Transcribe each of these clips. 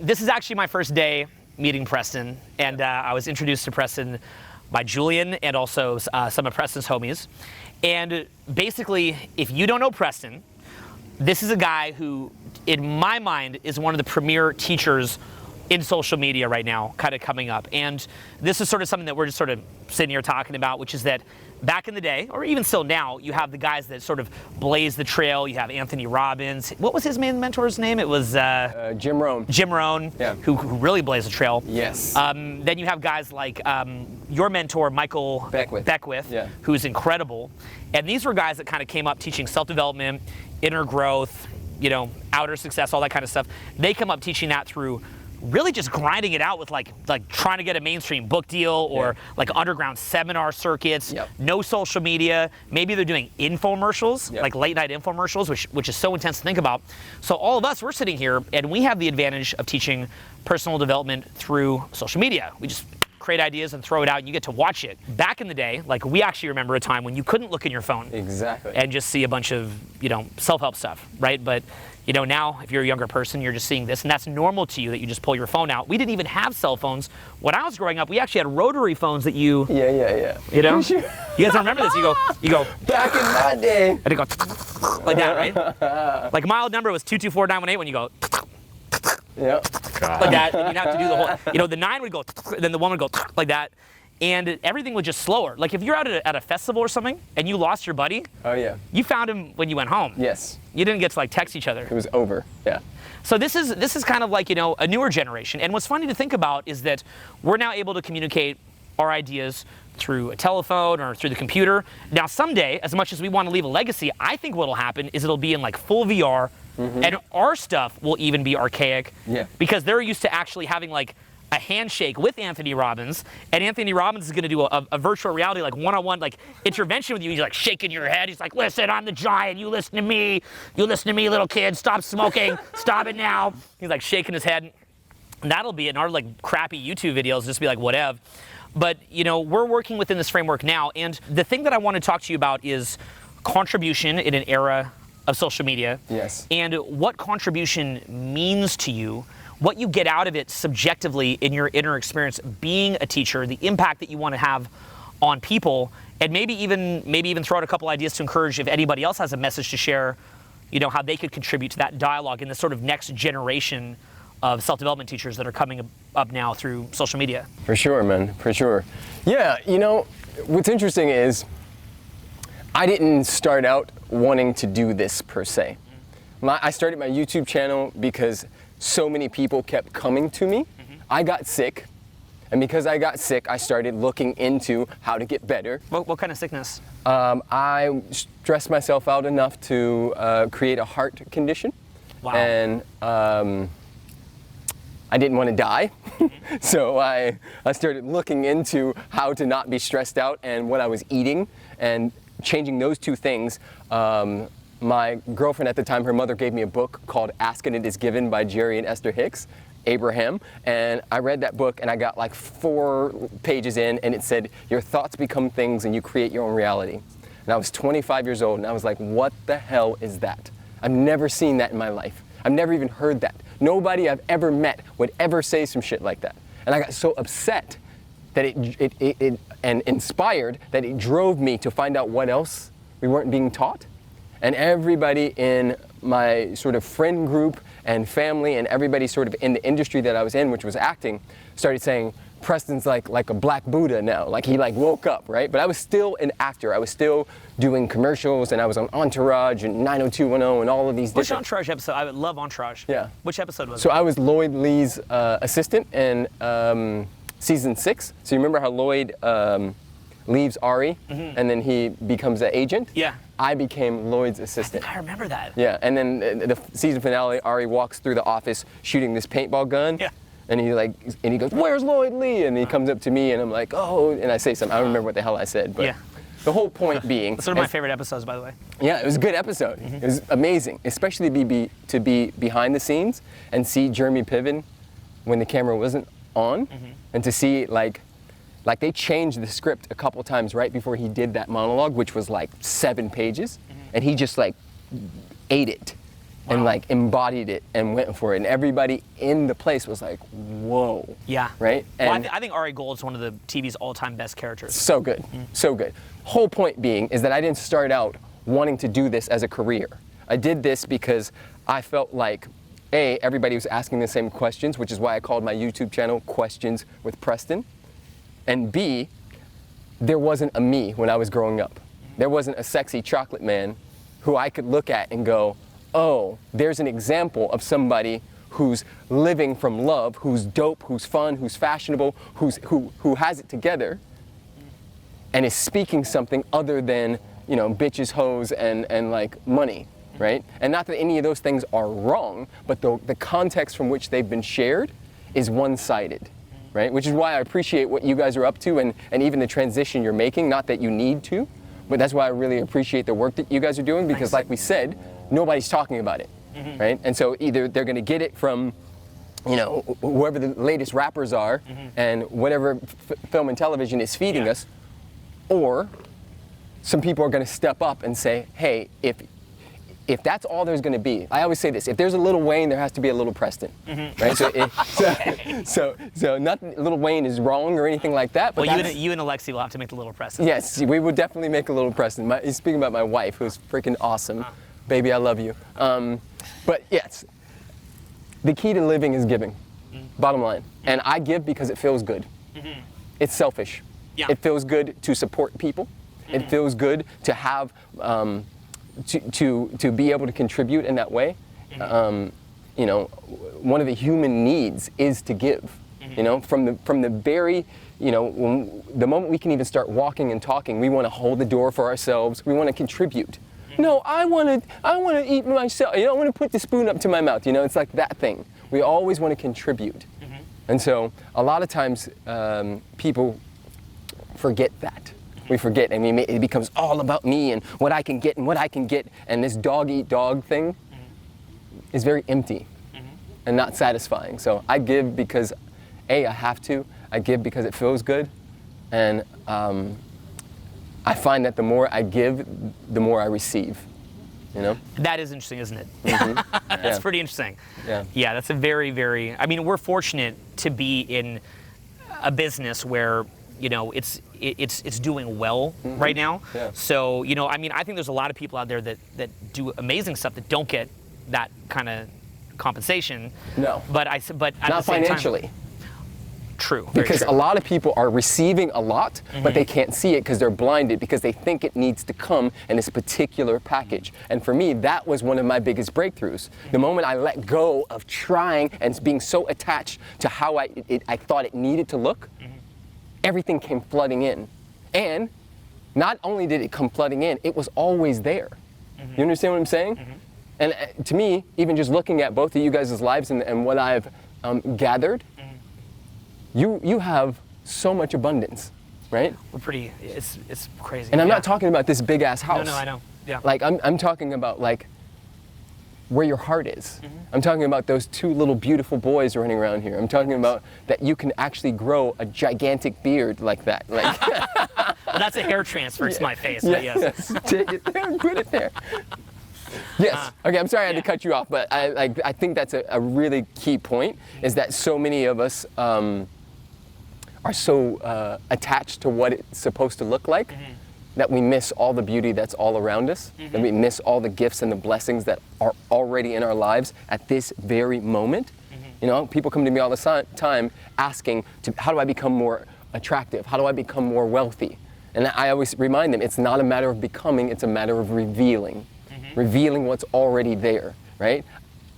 this is actually my first day meeting Preston, and I was introduced to Preston by Julien and also some of Preston's homies. And basically, if you don't know Preston, this is a guy who, in my mind, is one of the premier teachers in social media right now, kind of coming up. And this is sort of something that we're just sort of sitting here talking about, which is that back in the day, or even still now, you have the guys that sort of blaze the trail. You have Anthony Robbins. What was his main mentor's name? It was Jim Rohn. Jim Rohn, yeah. who really blazed the trail. Yes. Then you have guys like your mentor, Michael Beckwith, yeah. who's incredible. And these were guys that kind of came up teaching self-development, inner growth, outer success, all that kind of stuff. They come up teaching that through really just grinding it out with like trying to get a mainstream book deal or like underground seminar circuits, no social media. Maybe they're doing infomercials, like late night infomercials, which is so intense to think about. So all of us, we're sitting here and we have the advantage of teaching personal development through social media. We just create ideas and throw it out and you get to watch it. Back in the day, like we actually remember a time when you couldn't look in your phone and just see a bunch of, self-help stuff, right? But now if you're a younger person, you're just seeing this and that's normal to you that you just pull your phone out. We didn't even have cell phones. When I was growing up, we actually had rotary phones that you... Yeah. You guys don't remember this? You go... Back in my day. And it go like that, right? Like my old number was 224-918 when you go... Yeah. Like that, and you'd have to do the whole, the 9 would go, then the 1 would go like that, and everything was just slower. Like if you're out at a festival or something, and you lost your buddy, you found him when you went home. Yes. You didn't get to text each other. It was over, yeah. So this is kind of like, a newer generation, and what's funny to think about is that we're now able to communicate our ideas through a telephone or through the computer. Now someday, as much as we want to leave a legacy, I think what'll happen is it'll be in full VR, and our stuff will even be archaic because they're used to actually having a handshake with Anthony Robbins, and Anthony Robbins is going to do a virtual reality one-on-one intervention with you. He's shaking your head. He's like, listen, I'm the giant. You listen to me. You listen to me, little kid. Stop smoking. Stop it now. He's shaking his head. And that'll be it. And our crappy YouTube videos just be whatever. But we're working within this framework now, and the thing that I want to talk to you about is contribution in an era of social media. Yes. And what contribution means to you, what you get out of it subjectively in your inner experience being a teacher, the impact that you want to have on people, and maybe even throw out a couple ideas to encourage if anybody else has a message to share, how they could contribute to that dialogue in this sort of next generation of self-development teachers that are coming up now through social media. For sure, man, for sure. Yeah, what's interesting is I didn't start out wanting to do this per se. I started my YouTube channel because so many people kept coming to me. I got sick, and because I got sick, I started looking into how to get better. What kind of sickness? I stressed myself out enough to create a heart condition. Wow. And I didn't want to die, so I started looking into how to not be stressed out and what I was eating, and changing those two things. My girlfriend at the time, her mother gave me a book called Ask and It Is Given by Jerry and Esther Hicks, Abraham, and I read that book and I got 4 pages in and it said, your thoughts become things and you create your own reality. And I was 25 years old and I was like, what the hell is that? I've never seen that in my life. I've never even heard that. Nobody I've ever met would ever say some shit like that. And I got so upset that it and inspired that it drove me to find out what else we weren't being taught. And everybody in my sort of friend group and family and everybody sort of in the industry that I was in, which was acting, started saying, Preston's like a black Buddha now. He woke up, right? But I was still an actor. I was still doing commercials and I was on Entourage and 90210 and all of these Which Entourage episode? I would love Entourage. Yeah. Which episode was it? So I was Lloyd Lee's assistant in season 6. So you remember how Lloyd leaves Ari and then he becomes an agent? Yeah. I became Lloyd's assistant. I remember that. Yeah, and then the season finale, Ari walks through the office shooting this paintball gun. Yeah. And he goes, where's Lloyd Lee? And he comes up to me and I'm like, oh, and I say something. I don't remember what the hell I said, but the whole point being. It's one of my favorite episodes, by the way. Yeah, it was a good episode. It was amazing, especially to be behind the scenes and see Jeremy Piven when the camera wasn't on, and to see they changed the script a couple times right before he did that monologue, which was 7 pages, and he just ate it. and like embodied it and went for it. And everybody in the place was like, whoa. Yeah. Right? Well, And I think Ari Gold's one of the TV's all-time best characters. so good, so good. Whole point being is that I didn't start out wanting to do this as a career. I did this because I felt like, A, everybody was asking the same questions, which is why I called my YouTube channel Questions with Preston. And B, there wasn't a me when I was growing up. There wasn't a sexy chocolate man who I could look at and go, oh, there's an example of somebody who's living from love, who's dope, who's fun, who's fashionable, who has it together, and is speaking something other than, you know, bitches, hoes, and like money, right? And not that any of those things are wrong, but the context from which they've been shared is one-sided, right? Which is why I appreciate what you guys are up to and even the transition you're making, not that you need to, but that's why I really appreciate the work that you guys are doing, because like we said, nobody's talking about it, right? And so either they're gonna get it from, you know, whoever the latest rappers are and whatever film and television is feeding us, or some people are gonna step up and say, hey, if that's all there's going to be, I always say this: if there's a Little Wayne, there has to be a Little Preston, right? So nothing. Little Wayne is wrong or anything like that. But well, you and Alexi will have to make the Little Preston. Yes, we would definitely make a Little Preston. Speaking about my wife, who's freaking awesome, baby, I love you. But yes, the key to living is giving. Bottom line, and I give because it feels good. It's selfish. Yeah. It feels good to support people. It feels good to have. To be able to contribute in that way, you know, one of the human needs is to give. You know, from the very, you know, the moment we can even start walking and talking, we want to hold the door for ourselves. We want to contribute. No, I want to eat myself. You know, I want to put the spoon up to my mouth. You know, it's like that thing. We always want to contribute, and so a lot of times people forget that. We forget, and it becomes all about me and what I can get, and this dog-eat-dog thing is very empty and not satisfying. So I give because, A, I have to. I give because it feels good, and I find that the more I give, the more I receive. You know? That is interesting, isn't it? That's pretty interesting. Yeah, that's a very, very. I mean, we're fortunate to be in a business where, you know, it's doing well right now. Yeah. So, you know, I mean, I think there's a lot of people out there that do amazing stuff that don't get that kind of compensation. No. But at not the same financially. Time, true. Very Because true. a lot of people are receiving a lot, but they can't see it because they're blinded, because they think it needs to come in this particular package. And for me, that was one of my biggest breakthroughs. The moment I let go of trying and being so attached to how I thought it needed to look, everything came flooding in. And not only did it come flooding in, it was always there. You understand what I'm saying? And to me, even just looking at both of you guys' lives and what I've gathered, you have so much abundance, right? We're pretty. It's crazy. And I'm not talking about this big ass house. No, I know. Yeah. Like I'm talking about like where your heart is. I'm talking about those two little beautiful boys running around here. I'm talking about that you can actually grow a gigantic beard like that. Like Well, that's a hair transfer to my face. But yes. Take it there and put it there. Yes. Okay, I'm sorry I had to cut you off, but I think that's a really key point, is that so many of us are so attached to what it's supposed to look like that we miss all the beauty that's all around us, and we miss all the gifts and the blessings that are already in our lives at this very moment. You know, people come to me all the time asking, how do I become more attractive? How do I become more wealthy? And I always remind them, it's not a matter of becoming, it's a matter of revealing. Revealing what's already there, right?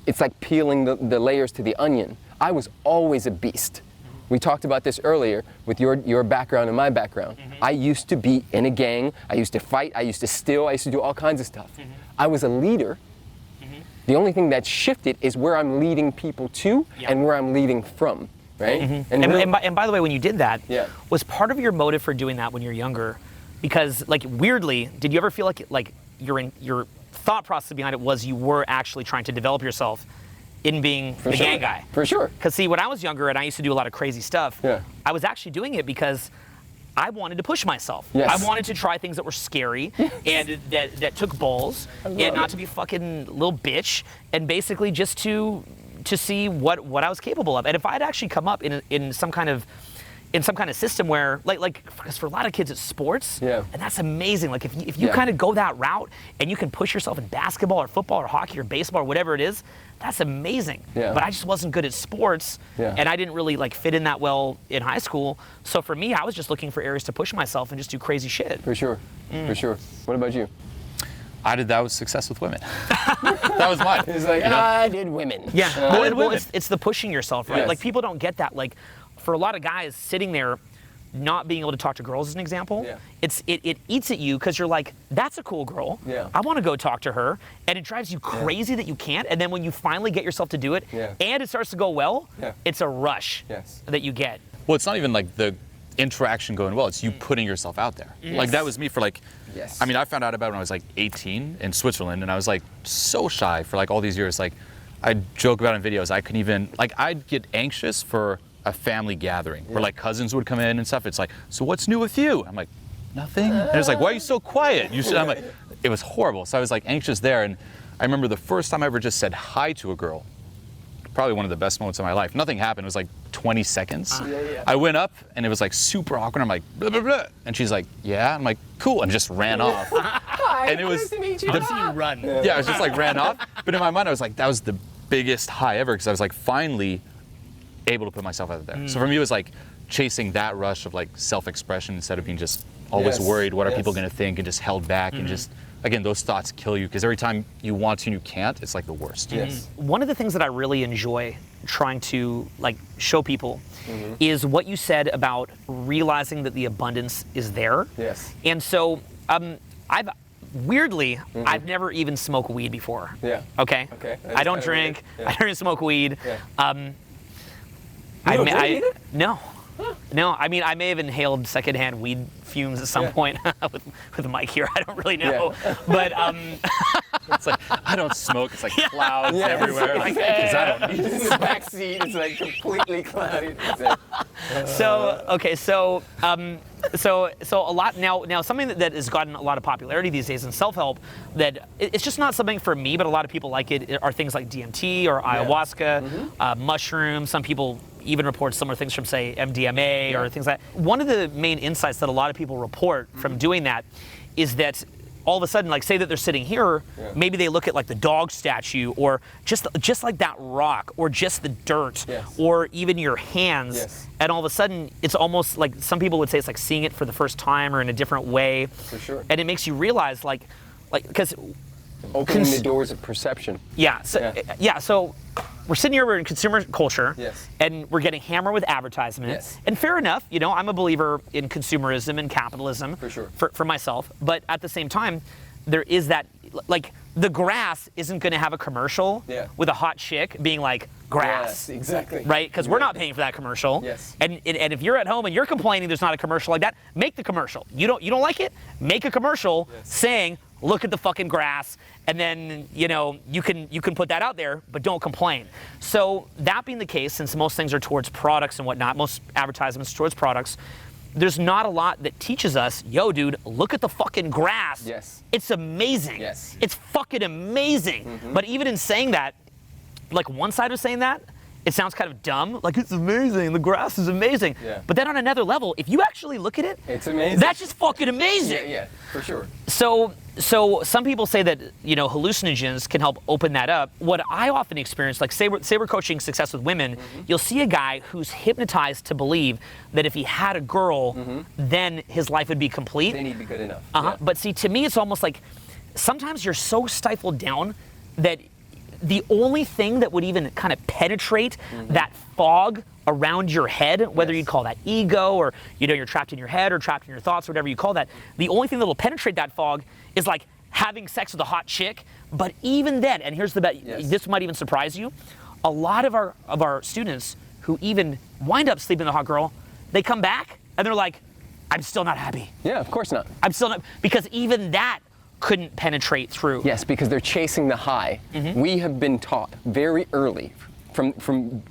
It's like peeling the layers to the onion. I was always a beast. We talked about this earlier with your background and my background. I used to be in a gang, I used to fight, I used to steal, I used to do all kinds of stuff. I was a leader. The only thing that shifted is where I'm leading people to and where I'm leading from, right? And by the way, when you did that, Yeah. was part of your motive for doing that when you're younger? Because, like, weirdly, did you ever feel like your thought process behind it was you were actually trying to develop yourself in being the gang guy? For sure. Because see, when I was younger and I used to do a lot of crazy stuff, I was actually doing it because I wanted to push myself. Yes. I wanted to try things that were scary and that took balls, and not to be fucking little bitch, and basically just to see what I was capable of. And if I'd actually come up in some kind of system where, because for a lot of kids it's sports, and that's amazing. Like if you kind of go that route and you can push yourself in basketball or football or hockey or baseball or whatever it is, that's amazing. But I just wasn't good at sports, and I didn't really fit in that well in high school. So for me, I was just looking for areas to push myself and just do crazy shit. For sure, for sure. What about you? I did that with success with women. That was mine. It's like, I did women. Yeah, well, it's the pushing yourself, right? Like people don't get that. Like for a lot of guys sitting there, not being able to talk to girls as an example, it eats at you because you're like, that's a cool girl. I want to go talk to her, and it drives you crazy that you can't. And then when you finally get yourself to do it, and it starts to go well, it's a rush that you get. Well, it's not even like the interaction going well, it's you putting yourself out there. Like that was me for I mean, I found out about it when I was 18 in Switzerland, and I was so shy for all these years. I'd joke about it in videos, I couldn't even, I'd get anxious for a family gathering where cousins would come in and stuff. It's so what's new with you? I'm like, nothing. And it's why are you so quiet? I'm like, it was horrible. So I was anxious there. And I remember the first time I ever just said hi to a girl, probably one of the best moments of my life. Nothing happened. It was 20 seconds. I went up and it was super awkward. I'm like, blah, blah, blah. And she's like, yeah. I'm like, cool. And just ran off. Hi, and it was, nice to meet you. I've seen you run. Yeah, I was just ran off. But in my mind, I was that was the biggest high ever, because I was finally able to put myself out there. So for me, it was chasing that rush of self-expression instead of being just always worried what are people going to think and just held back and just, again, those thoughts kill you because every time you want to and you can't, it's the worst. One of the things that I really enjoy trying to show people is what you said about realizing that the abundance is there. And so I've weirdly, I've never even smoked weed before. Okay. I don't drink. I don't smoke weed. No. No, I mean, I may have inhaled secondhand weed fumes at some point with Mike here. I don't really know. But it's I don't smoke. It's clouds everywhere. Because I don't need it. In the back seat, it's completely cloudy. So a lot now something that has gotten a lot of popularity these days in self-help, that it's just not something for me, but a lot of people like it, are things like DMT or ayahuasca, mushrooms. Some people even report similar things from, say, MDMA or things like that. One of the main insights that a lot of people report from doing that is that all of a sudden, say that they're sitting here, maybe they look at the dog statue, or just that rock, or just the dirt, or even your hands, and all of a sudden it's almost some people would say it's seeing it for the first time or in a different way. For sure. And it makes you realize because opening the doors of perception. So we're sitting here, we're in consumer culture, and we're getting hammered with advertisements. And fair enough, I'm a believer in consumerism and capitalism for sure, for myself. But at the same time, there is that, the grass isn't going to have a commercial with a hot chick being grass. Yes, exactly. Right? Because we're not paying for that commercial. And if you're at home and you're complaining there's not a commercial like that, make the commercial. You don't like it? Make a commercial saying, look at the fucking grass, and then you can put that out there, but don't complain. So that being the case, since most things are towards products and whatnot, most advertisements are towards products, there's not a lot that teaches us, yo dude, look at the fucking grass. It's amazing. It's fucking amazing. But even in saying that, one side of saying that, it sounds kind of dumb, it's amazing, the grass is amazing. But then on another level, if you actually look at it, it's amazing. That's just fucking amazing. Yeah, for sure. So some people say that hallucinogens can help open that up. What I often experience, say we're coaching success with women, you'll see a guy who's hypnotized to believe that if he had a girl, then his life would be complete. Then he'd be good enough. But see, to me, it's almost sometimes you're so stifled down that the only thing that would even kind of penetrate that fog around your head, whether you'd call that ego or you're trapped in your head or trapped in your thoughts, whatever you call that, the only thing that will penetrate that fog is having sex with a hot chick. But even then, and here's the bet, this might even surprise you, a lot of our students who even wind up sleeping with a hot girl, they come back and they're like, I'm still not happy. Yeah, of course not. I'm still not, because even that couldn't penetrate through. Yes, because they're chasing the high. We have been taught very early from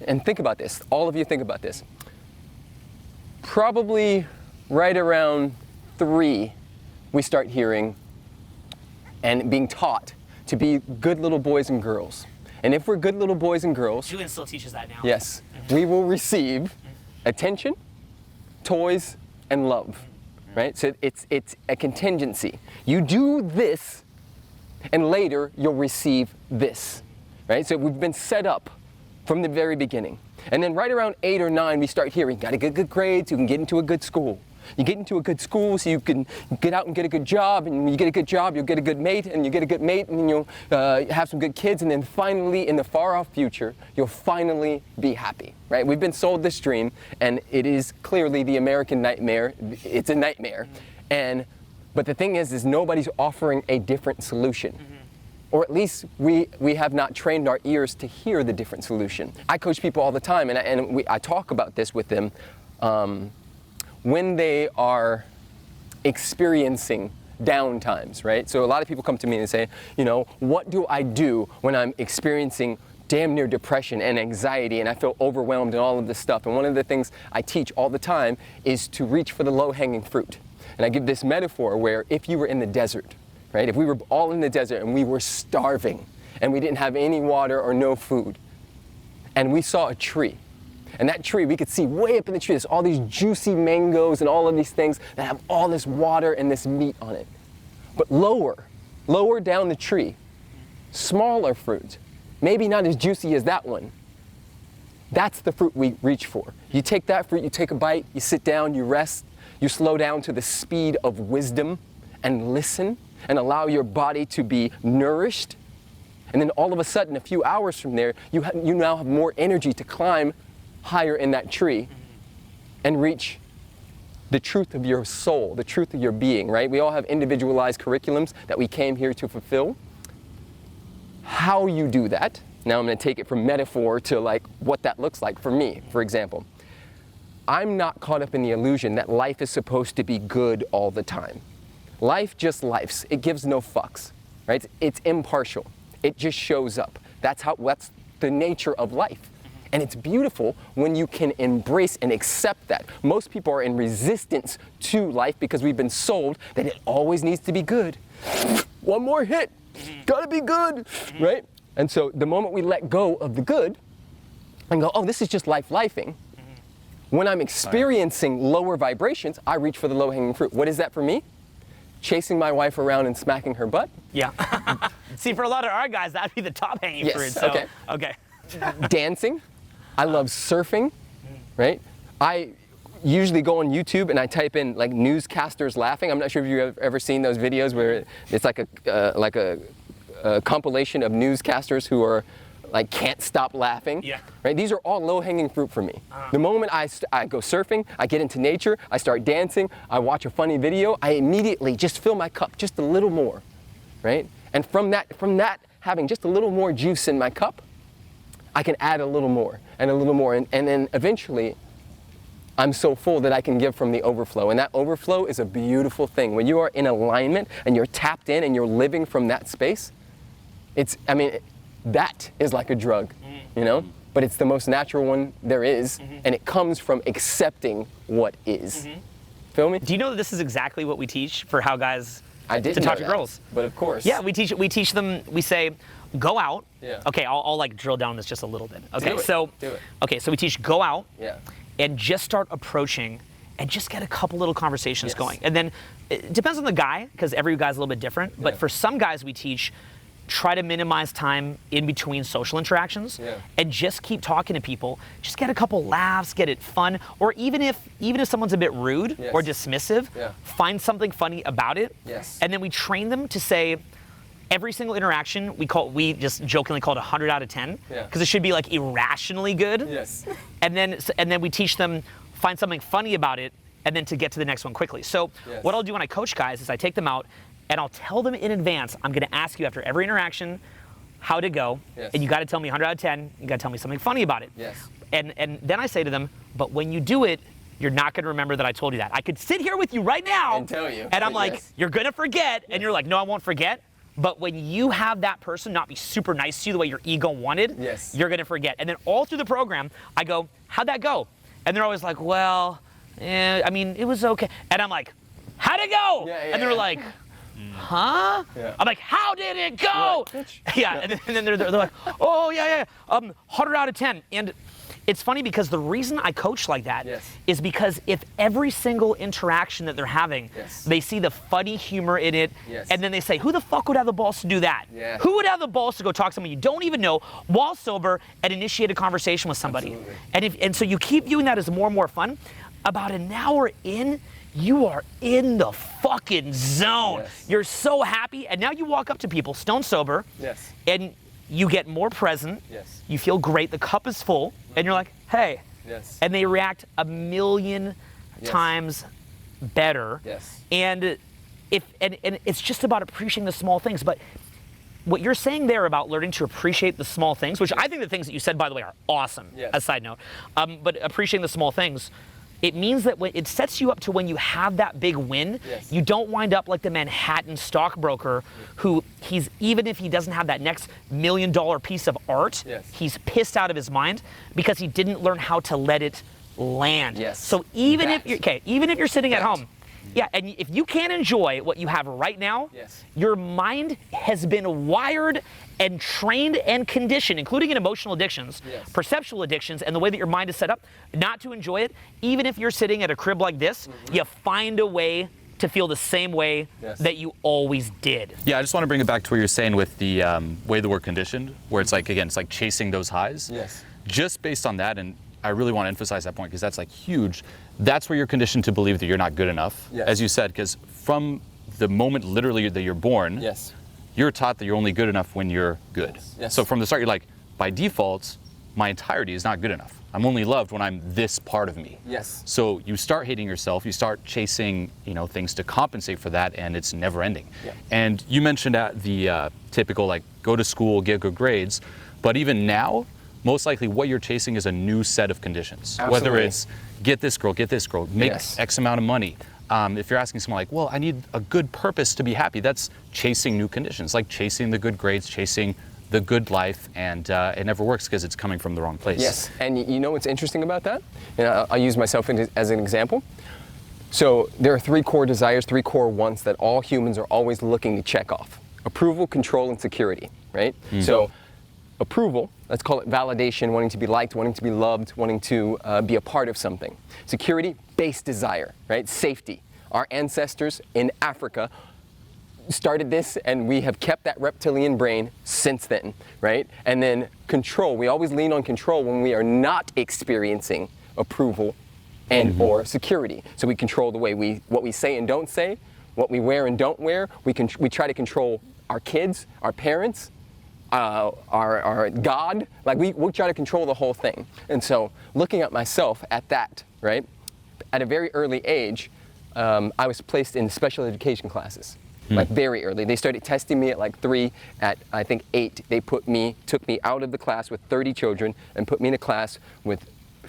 and think about this, all of you think about this. probably right around 3, we start hearing and being taught to be good little boys and girls. And if we're good little boys and girls, Julien still teaches that now. yes, we will receive attention, toys, and love, right? So it's a contingency. You do this, and later you'll receive this, right? So we've been set up from the very beginning. And then right around 8 or 9, we start hearing, gotta get good grades, you can get into a good school. You get into a good school so you can get out and get a good job, and when you get a good job, you'll get a good mate, and you get a good mate, and you'll have some good kids, and then finally, in the far-off future, you'll finally be happy, right? We've been sold this dream, and it is clearly the American nightmare. It's a nightmare. But the thing is nobody's offering a different solution. Or at least we have not trained our ears to hear the different solution. I coach people all the time, and I talk about this with them. When they are experiencing down times, right? So a lot of people come to me and say, you know, what do I do when I'm experiencing damn near depression and anxiety and I feel overwhelmed and all of this stuff? And one of the things I teach all the time is to reach for the low-hanging fruit. And I give this metaphor where if you were in the desert, right? If we were all in the desert and we were starving and we didn't have any water or no food, and we saw a tree, and that tree, we could see way up in the tree, there's all these juicy mangoes and all of these things that have all this water and this meat on it. But lower down the tree, smaller fruit, maybe not as juicy as that one. That's the fruit we reach for. You take that fruit, you take a bite, you sit down, you rest, you slow down to the speed of wisdom and listen and allow your body to be nourished. And then all of a sudden, a few hours from there, you now have more energy to climb higher in that tree and reach the truth of your soul, the truth of your being, right? We all have individualized curriculums that we came here to fulfill. How you do that, now I'm going to take it from metaphor to like what that looks like for me, for example. I'm not caught up in the illusion that life is supposed to be good all the time. Life just lifes. It gives no fucks, right? It's impartial. It just shows up. That's the nature of life. And it's beautiful when you can embrace and accept that. Most people are in resistance to life because we've been sold that it always needs to be good. One more hit, gotta be good, right? And so the moment we let go of the good and go, oh, this is just life-lifing, when I'm experiencing lower vibrations, I reach for the low-hanging fruit. What is that for me? Chasing my wife around and smacking her butt? Yeah. See, for a lot of our guys, that'd be the top-hanging fruit. So, okay. Dancing. I love surfing, right? I usually go on YouTube and I type in like newscasters laughing. I'm not sure if you've ever seen those videos where it's like a compilation of newscasters who are like can't stop laughing. Yeah. Right? These are all low-hanging fruit for me. The moment I go surfing, I get into nature, I start dancing, I watch a funny video, I immediately just fill my cup just a little more, right? And from that having just a little more juice in my cup, I can add a little more and a little more, and then eventually I'm so full that I can give from the overflow. And that overflow is a beautiful thing. When you are in alignment and you're tapped in and you're living from that space, that is like a drug, you know? But it's the most natural one there is, and it comes from accepting what is. Feel me? Do you know that this is exactly what we teach for how guys to talk to girls? But of course. Yeah, we teach them, we say, go out. Yeah. Okay, I'll like drill down this just a little bit. Okay, Do it. so Do it. Okay, so we teach go out Yeah. and just start approaching and just get a couple little conversations Yes. going. And then it depends on the guy, because every guy's a little bit different, but Yeah. for some guys we teach try to minimize time in between social interactions and just keep talking to people. Just get a couple laughs, get it fun, or even if someone's a bit rude or dismissive, find something funny about it. Yes. And then we train them to say every single interaction we just jokingly call it 100 out of 10 because it should be like irrationally good. Yes. And then we teach them find something funny about it and then to get to the next one quickly. So what I'll do when I coach guys is I take them out and I'll tell them in advance, I'm going to ask you after every interaction how to go, and you got to tell me 100 out of 10, you got to tell me something funny about it. Yes. And then I say to them, but when you do it, you're not going to remember that I told you that. I could sit here with you right now and tell you. And I'm like, you're going to forget, and you're like, no, I won't forget. But when you have that person not be super nice to you the way your ego wanted, you're going to forget. And then all through the program, I go, how'd that go? And they're always like, well, I mean, it was okay. And I'm like, how'd it go? And they're like, huh? I'm like, how did it go? And then they're like, oh, 100 out of 10. And it's funny because the reason I coach like that is because if every single interaction that they're having, they see the funny humor in it, and then they say, who the fuck would have the balls to do that? Who would have the balls to go talk to someone you don't even know while sober and initiate a conversation with somebody? And so you keep viewing that as more and more fun. About an hour in, you are in the fucking zone. You're so happy, and now you walk up to people, stone sober, and you get more present. You feel great. The cup is full, and you're like, "Hey," and they react a million times better. And it's just about appreciating the small things. But what you're saying there about learning to appreciate the small things, which I think the things that you said, by the way, are awesome. As a side note, but appreciating the small things. It means that it sets you up to when you have that big win, you don't wind up like the Manhattan stockbroker who even if he doesn't have that next $1 million piece of art, he's pissed out of his mind because he didn't learn how to let it land. So even if you're sitting at home, and if you can't enjoy what you have right now, your mind has been wired and trained and conditioned, including in emotional addictions, perceptual addictions, and the way that your mind is set up, not to enjoy it. Even if you're sitting at a crib like this, you find a way to feel the same way that you always did. Yeah, I just want to bring it back to what you're saying with the way that we're conditioned, where it's like, again, it's like chasing those highs. Just based on that, and I really want to emphasize that point because that's like huge. That's where you're conditioned to believe that you're not good enough, as you said, because from the moment literally that you're born, you're taught that you're only good enough when you're good. So from the start, you're like, by default, my entirety is not good enough. I'm only loved when I'm this part of me. So you start hating yourself, you start chasing, things to compensate for that, and it's never ending. And you mentioned the typical, like, go to school, get good grades, but even now, most likely what you're chasing is a new set of conditions. Whether it's get this girl, make X amount of money. If you're asking someone like, well, I need a good purpose to be happy, that's chasing new conditions, like chasing the good grades, chasing the good life, and it never works because it's coming from the wrong place. And you know what's interesting about that? I'll use myself as an example. So there are 3 core desires, 3 core wants that all humans are always looking to check off. Approval, control, and security, right? So approval, let's call it validation, wanting to be liked, wanting to be loved, wanting to be a part of something. Security, base desire, right? Safety. Our ancestors in Africa started this, and we have kept that reptilian brain since then, right? And then control. We always lean on control when we are not experiencing approval and or security. So we control the way what we say and don't say, what we wear and don't wear. We try to control our kids, our parents, our God, like we try to control the whole thing. And so looking at myself at that, right, at a very early age, I was placed in special education classes, like very early. They started testing me at like 3, at I think 8, they took me out of the class with 30 children and put me in a class with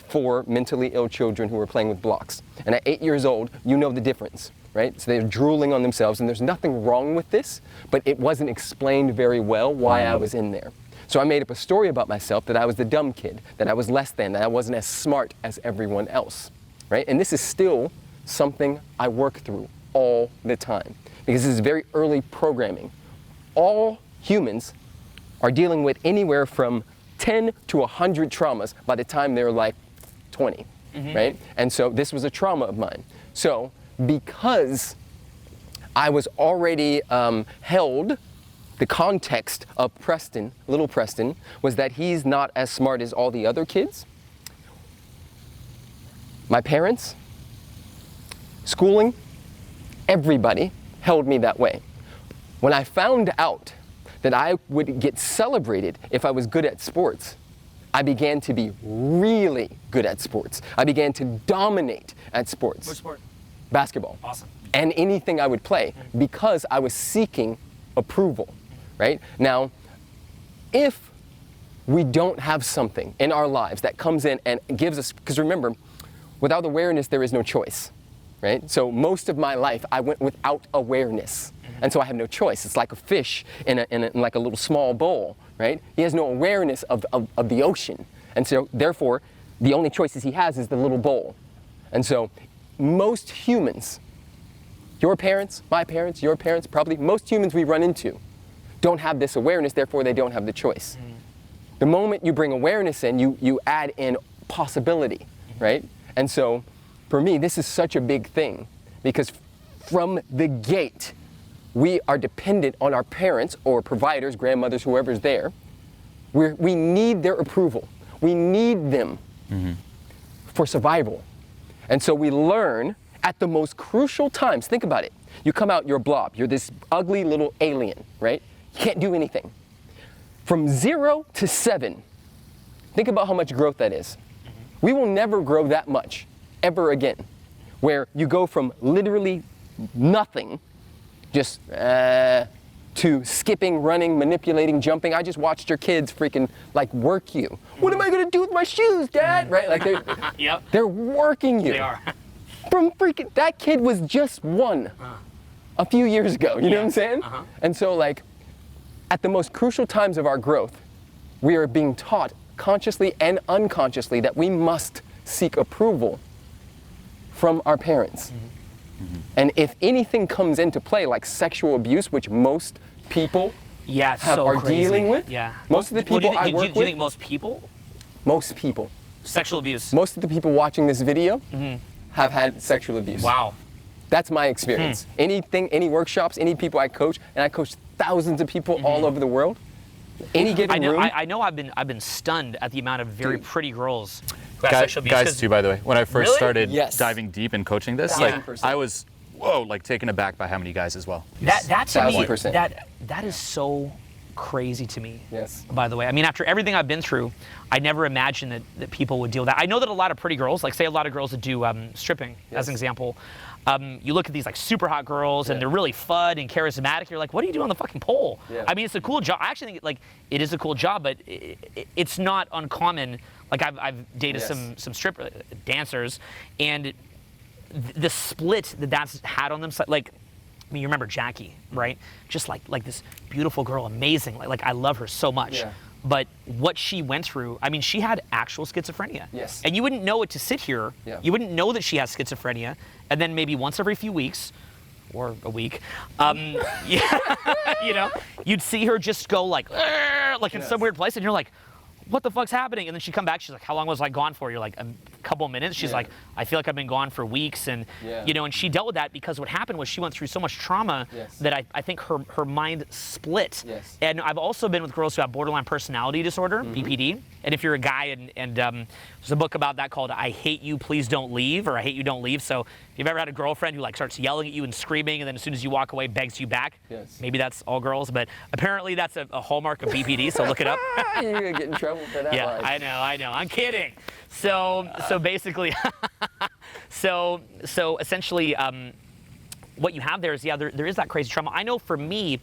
4 mentally ill children who were playing with blocks. And at 8 years old, you know the difference. Right? So they're drooling on themselves, and there's nothing wrong with this, but it wasn't explained very well why I was in there. So I made up a story about myself that I was the dumb kid, that I was less than, that I wasn't as smart as everyone else, right? And this is still something I work through all the time, because this is very early programming. All humans are dealing with anywhere from 10 to 100 traumas by the time they're like 20, right? And so this was a trauma of mine. So because I was already held, the context of Preston, little Preston, was that he's not as smart as all the other kids. My parents, schooling, everybody held me that way. When I found out that I would get celebrated if I was good at sports, I began to be really good at sports. I began to dominate at sports. What sport? Basketball. Awesome. And anything I would play, because I was seeking approval, right? Now, if we don't have something in our lives that comes in and gives us, because remember, without awareness, there is no choice, right? So most of my life, I went without awareness. And so I have no choice. It's like a fish in like a little small bowl, right? He has no awareness of the ocean. And so therefore, the only choices he has is the little bowl. And so most humans, your parents, my parents, your parents, probably most humans we run into don't have this awareness, therefore they don't have the choice. The moment you bring awareness in, you add in possibility, right? And so for me, this is such a big thing because from the gate, we are dependent on our parents or providers, grandmothers, whoever's there. We need their approval. We need them for survival. And so we learn at the most crucial times. Think about it. You come out, you're a blob. You're this ugly little alien, right? You can't do anything. From 0 to 7, think about how much growth that is. We will never grow that much ever again, where you go from literally nothing, just to skipping, running, manipulating, jumping. I just watched your kids freaking like work you. What am I gonna do with my shoes, Dad? Right? Like they're working you. They are. From freaking, that kid was just one a few years ago. You know what I'm saying? And so like, at the most crucial times of our growth, we are being taught consciously and unconsciously that we must seek approval from our parents. And if anything comes into play, like sexual abuse, which most people are dealing with, most of the people I work with. Do you think most people? Most people. Sexual abuse. Most of the people watching this video have had sexual abuse. Wow. That's my experience. Anything, any workshops, any people I coach, and I coach thousands of people all over the world. Any given room. I know. I've been stunned at the amount of very pretty girls who have sexual abuse. Guys too, by the way. When I first started Yes. diving deep and coaching this, 1000%. I was like taken aback by how many guys as well. That to me, 1000%. that is so crazy to me. Yes. By the way, I mean, after everything I've been through, I never imagined that people would deal with that. I know that a lot of pretty girls, like say a lot of girls that do stripping, as an example, you look at these like super hot girls and they're really fun and charismatic. You're like, what do you do on the fucking pole? I mean, it's a cool job. I actually think like it is a cool job, but it's not uncommon. Like I've dated some strip dancers, and the split that's had on them, like, I mean, you remember Jackie, right? Just like this beautiful girl, amazing. Like I love her so much. Yeah. But what she went through, I mean, she had actual schizophrenia. Yes. And you wouldn't know it to sit here. Yeah. You wouldn't know that she has schizophrenia. And then maybe once every few weeks, or a week, you know, you'd see her just go like in some weird place, and you're like, what the fuck's happening? And then she'd come back, she's like, how long was I gone for? You're like, a couple minutes. She's like, I feel like I've been gone for weeks. And, you know, and she dealt with that because what happened was she went through so much trauma that I think her mind split. And I've also been with girls who have borderline personality disorder, BPD. And if you're a guy, and there's a book about that called I Hate You, Please Don't Leave, or I Hate You, Don't Leave. So if you've ever had a girlfriend who like starts yelling at you and screaming, and then as soon as you walk away, begs you back, maybe that's all girls, but apparently that's a hallmark of BPD, so look it up. You're gonna get in trouble for that. Yeah, line. I know. I'm kidding. So basically, so essentially, what you have there is there is that crazy trauma. I know for me,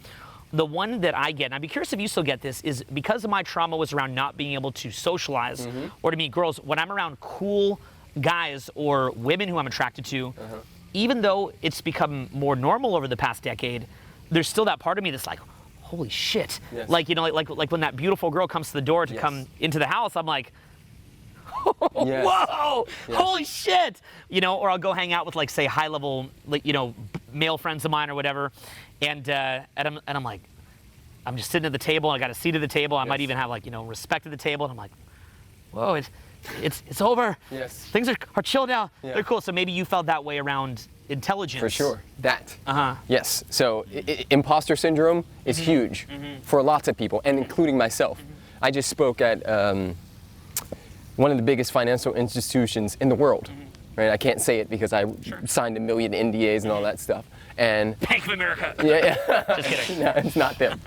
the one that I get, and I'd be curious if you still get this, is because of my trauma was around not being able to socialize or to meet girls. When I'm around cool guys or women who I'm attracted to, even though it's become more normal over the past decade, there's still that part of me that's like, holy shit. Like, you know, like when that beautiful girl comes to the door to come into the house, I'm like, whoa, holy shit. You know, or I'll go hang out with like, say, high level, like, you know, male friends of mine or whatever. And I'm like, I'm just sitting at the table, and I got a seat at the table. I might even have like, you know, respect at the table. And I'm like, whoa, it's over. Things are chill now. They're cool. So maybe you felt that way around intelligence. For sure. That. Yes. So imposter syndrome is huge for lots of people, and including myself. I just spoke at one of the biggest financial institutions in the world. Right? I can't say it because I signed 1 million NDAs and all that stuff. And Bank of America. Just kidding. No, it's not them.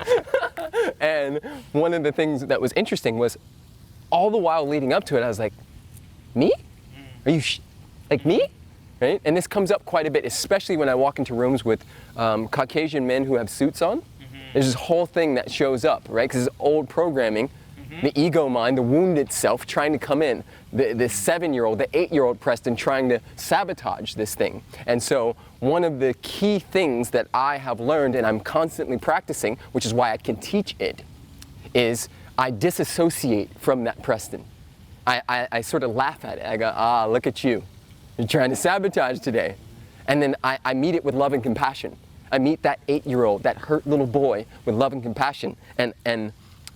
And one of the things that was interesting was, all the while leading up to it, I was like, me? Are you like me? Right? And this comes up quite a bit, especially when I walk into rooms with Caucasian men who have suits on. There's this whole thing that shows up, right? Because it's old programming, the ego mind, the wounded self trying to come in, the 7-year-old, the 8-year-old Preston trying to sabotage this thing. And so one of the key things that I have learned, and I'm constantly practicing, which is why I can teach it, is I disassociate from that Preston. I sort of laugh at it. I go, look at you. You're trying to sabotage today. And then I meet it with love and compassion. I meet that 8-year-old, that hurt little boy with love and compassion, and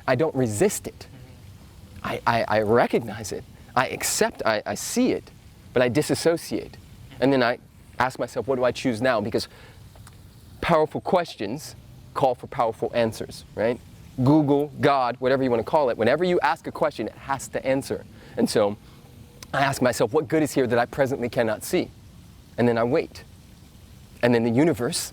I don't resist it. I recognize it. I accept, I see it, but I disassociate. And then I ask myself, what do I choose now? Because powerful questions call for powerful answers, right? Google, God, whatever you want to call it, whenever you ask a question, it has to answer. And so I ask myself, what good is here that I presently cannot see? And then I wait. And then the universe,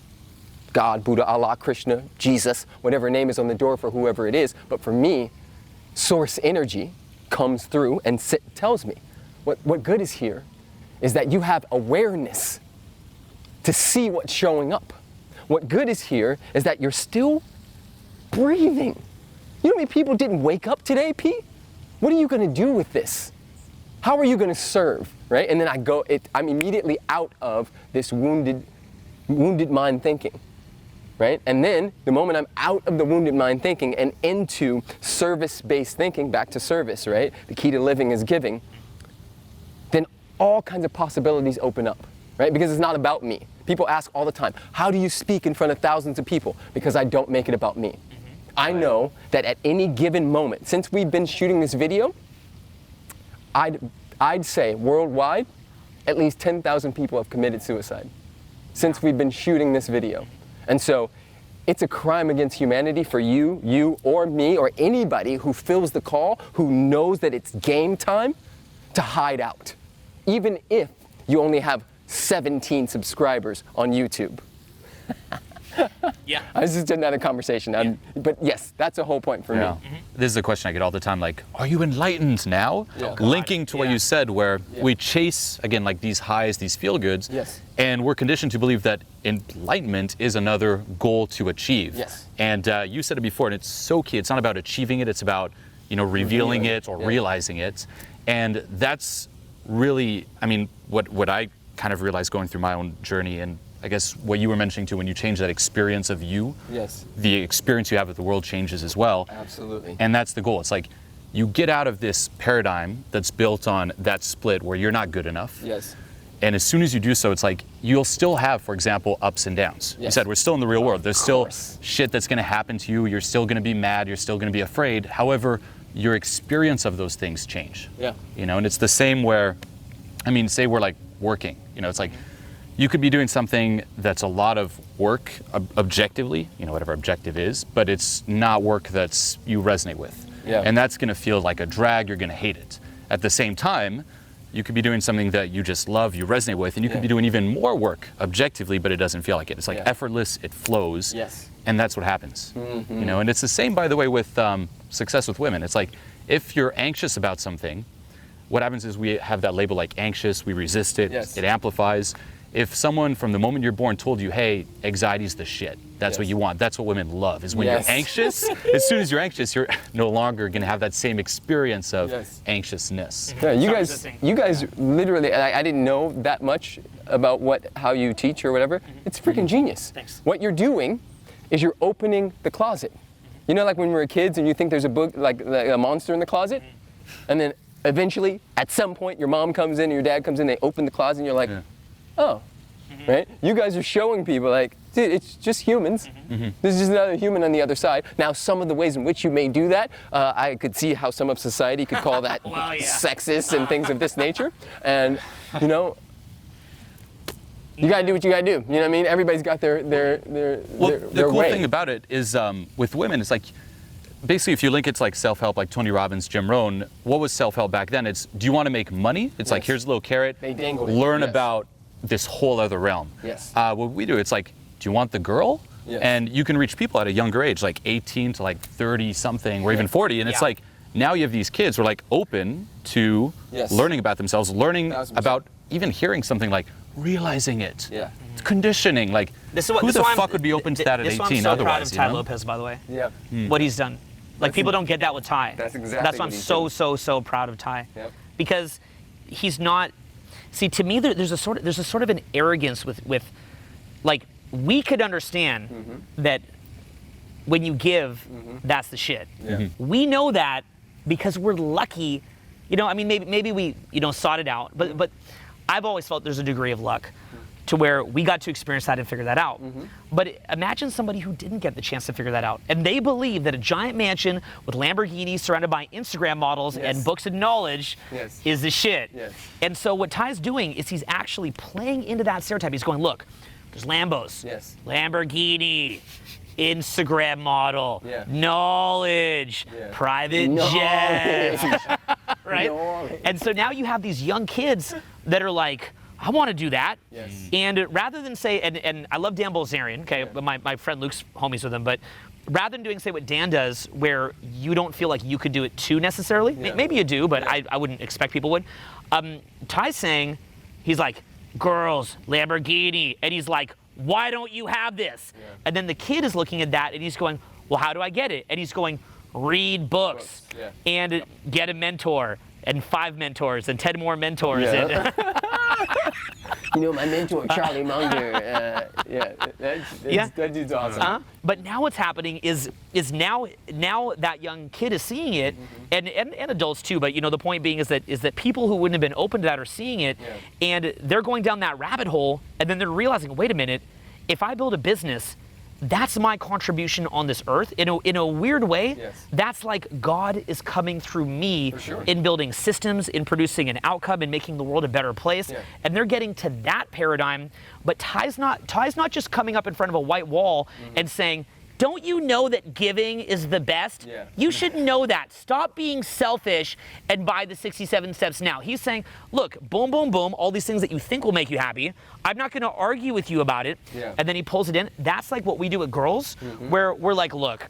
God, Buddha, Allah, Krishna, Jesus, whatever name is on the door for whoever it is, but for me, source energy comes through and tells me, what good is here is that you have awareness to see what's showing up. What good is here is that you're still breathing. You know how many people didn't wake up today, P? What are you going to do with this? How are you going to serve, right? And then I'm immediately out of this wounded mind thinking, right? And then the moment I'm out of the wounded mind thinking and into service-based thinking, back to service, right? The key to living is giving. Then all kinds of possibilities open up, right? Because it's not about me. People ask all the time, how do you speak in front of thousands of people? Because I don't make it about me. I know that at any given moment, since we've been shooting this video, I'd say worldwide, at least 10,000 people have committed suicide since we've been shooting this video. And so it's a crime against humanity for you or me or anybody who feels the call, who knows that it's game time, to hide out, even if you only have 17 subscribers on YouTube. Yeah. This is another conversation. Yeah. But yes, that's the whole point for me. This is a question I get all the time, like, are you enlightened now? Yeah. Linking to what you said, where we chase, again, like these highs, these feel-goods, and we're conditioned to believe that enlightenment is another goal to achieve. Yes. And you said it before, and it's so key. It's not about achieving it, it's about, revealing it or realizing it. And that's really, what I kind of realized going through my own journey, and I guess what you were mentioning too, when you change that experience of you, the experience you have with the world changes as well. Absolutely. And that's the goal. It's like you get out of this paradigm that's built on that split where you're not good enough. Yes. And as soon as you do so, it's like you'll still have, for example, ups and downs. You said we're still in the real world. There's still shit that's going to happen to you. You're still going to be mad. You're still going to be afraid. However, your experience of those things change. Yeah. And it's the same where, say we're like working. It's like you could be doing something that's a lot of work objectively, whatever objective is, but it's not work that's you resonate with. Yeah. And that's going to feel like a drag. You're going to hate it. At the same time, you could be doing something that you just love, you resonate with, and you could be doing even more work objectively, but it doesn't feel like it. It's like effortless, it flows, and that's what happens. And it's the same, by the way, with success with women. It's like if you're anxious about something, what happens is we have that label like anxious, we resist it, it amplifies. If someone from the moment you're born told you, hey, anxiety's the shit, that's what you want, that's what women love, is when you're anxious, as soon as you're anxious, you're no longer gonna have that same experience of anxiousness. Yeah, you guys literally, I didn't know that much about how you teach or whatever. It's freaking genius. Thanks. What you're doing is you're opening the closet. Like when we were kids and you think there's a book, like a monster in the closet, and then eventually, at some point, your mom comes in and your dad comes in, they open the closet and you're like, oh, right? You guys are showing people like, dude, it's just humans. There's just another human on the other side. Now, some of the ways in which you may do that, I could see how some of society could call that sexist and things of this nature. And, you gotta do what you gotta do. You know what I mean? Everybody's got their the cool way. thing about it is with women, it's like, basically, if you link it to like self-help, like Tony Robbins, Jim Rohn, what was self-help back then? It's, do you want to make money? It's like, here's a little carrot. They dangle it. Learn about this whole other realm. What we do, it's like, do you want the girl? And you can reach people at a younger age, like 18 to like 30 something, or even 40. And it's like, now you have these kids who are like open to learning about themselves, learning about even hearing something, like realizing it. It's conditioning. Like, who the fuck would be open to that at 18 otherwise? I'm so proud of Ty know? Lopez, by the way. What he's done. Like, people don't get that with Ty. That's exactly That's why I'm so proud of Ty. Because he's not. See, to me, there's a sort of an arrogance with like, we could understand that when you give, that's the shit. We know that because we're lucky. Maybe we sought it out. But I've always felt there's a degree of luck to where we got to experience that and figure that out. But imagine somebody who didn't get the chance to figure that out, and they believe that a giant mansion with Lamborghinis surrounded by Instagram models and books of knowledge is the shit. And so what Ty's doing is he's actually playing into that stereotype. He's going, look, there's Lambos, Lamborghini, Instagram model, knowledge, private jets, right? And so now you have these young kids that are like, I want to do that. And rather than say, and I love Dan Bilzerian, okay, my friend Luke's homies with him, but rather than doing, say, what Dan does, where you don't feel like you could do it too necessarily, maybe you do, but I wouldn't expect people would. Ty's saying, he's like, girls, Lamborghini, and he's like, why don't you have this? And then the kid is looking at that and he's going, well, how do I get it? And he's going, read books and get a mentor and 5 mentors and 10 more mentors. And you know, my mentor, Charlie Munger, that dude's awesome. But now what's happening is now that young kid is seeing it, and adults too, but you know, the point being is that people who wouldn't have been open to that are seeing it, and they're going down that rabbit hole, and then they're realizing, wait a minute, if I build a business, that's my contribution on this earth. In a weird way, that's like God is coming through me in building systems, in producing an outcome, and making the world a better place. And they're getting to that paradigm. But Ty's not just coming up in front of a white wall and saying, don't you know that giving is the best? You should know that. Stop being selfish and buy the 67 steps now. He's saying, look, boom, boom, boom, all these things that you think will make you happy. I'm not going to argue with you about it. And then he pulls it in. That's like what we do with girls, where we're like, look,